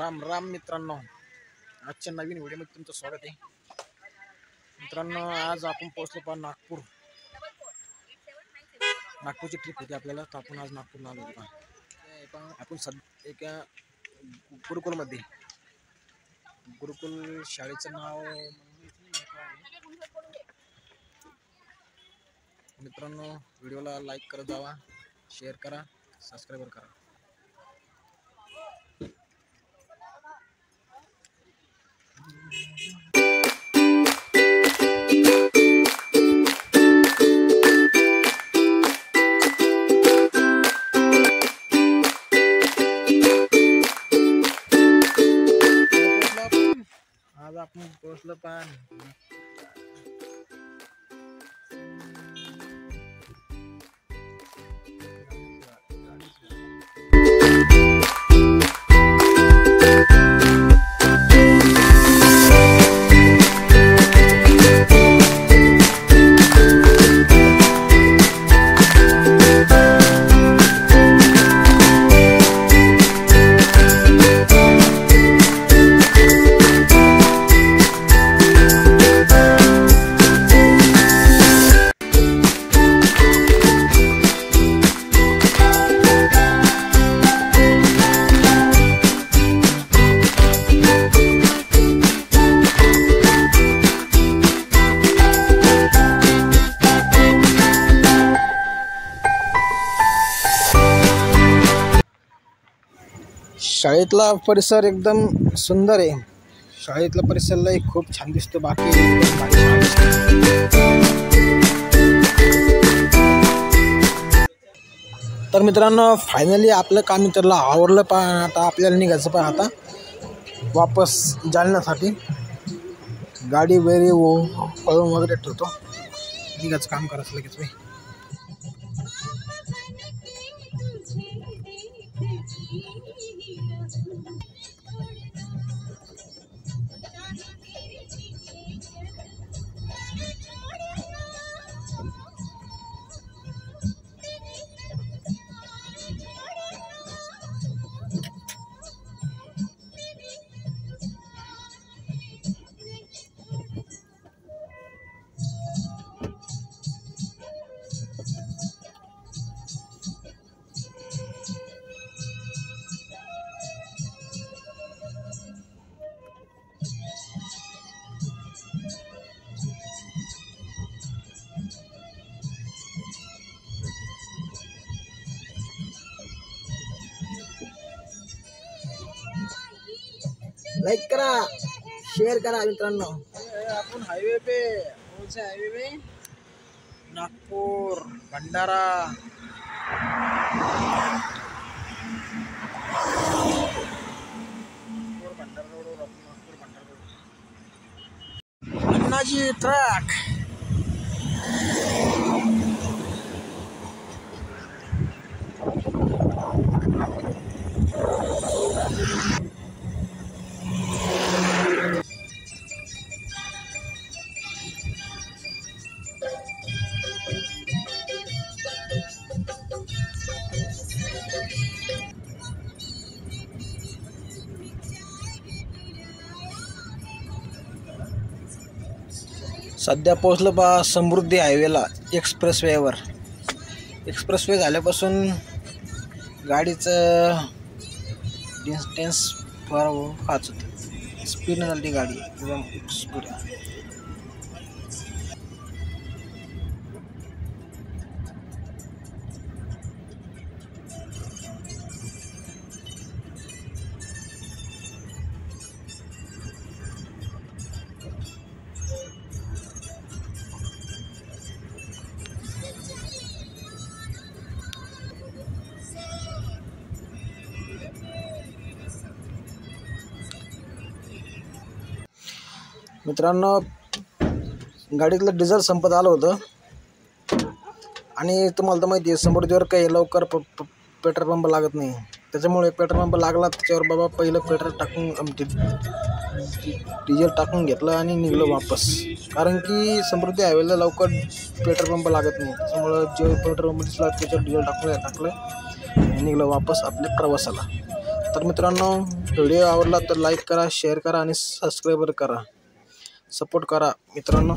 राम राम मित्रांनो, आजच्या नवीन व्हिडिओमध्ये तुमचं स्वागत आहे. मित्रांनो, आज आपण पोहोचलो पहा नागपूरची ट्रिप होती आपल्याला. तर आपण आज नागपूरला आलो होतो. आपण एका गुरुकुलमध्ये, गुरुकुल शाळेचं नाव मित्रांनो, व्हिडिओला लाईक करत जावा, शेअर करा, सबस्क्राईब करा. आज आपण पोहोचलो पण शाळेतला परिसर एकदम सुंदर आहे. शाळेतला परिसरला खूप छान दिसतो. बाकी तर मित्रांनो, फायनली आपलं काम मित्राला आवडलं पहा. आता आपल्याला निघायचं पहा आता वापस जालन्यासाठी. गाडी वगैरे पळून वगैरे ठेवतो, निघायचं काम करायचं लगेच बाई. लाइक करा, शेयर करा मित्रांनो. आपण हायवे पे पहुंचे, हायवे पे Nagpur Bhandara. Road, Nagpur Bhandara road. Annaji truck. सध्या पोहोचलो बा समृद्धी हायवेला, एक्सप्रेसवेवर. एक्सप्रेसवे झाल्यापासून गाडीचं डिस्टन्स फार खाच होते. स्पीडनं चालते गाडी, एकदम स्पीड. मित्रांनो, गाडीतलं डिझेल संपत आलं होतं आणि तुम्हाला तर माहिती आहे समृद्धीवर काही लवकर पेट्रोल पंप लागत नाही. त्याच्यामुळे पेट्रोल पंप लागला, त्याच्यावर बाबा पहिलं पेट्रोल टाकून डिझेल टाकून घेतलं आणि निघलो वापस. कारण की समृद्धी हायवेला लवकर पेट्रोल पंप लागत नाही. त्याच्यामुळं जे पेट्रोल पंप दिसला त्याच्यावर डिझेल टाकलं निघलो वापस आपल्या प्रवासाला. तर मित्रांनो, व्हिडिओ आवडला तर लाईक करा, शेअर करा आणि सबस्क्राईब करा. सपोर्ट करा मित्रांनो.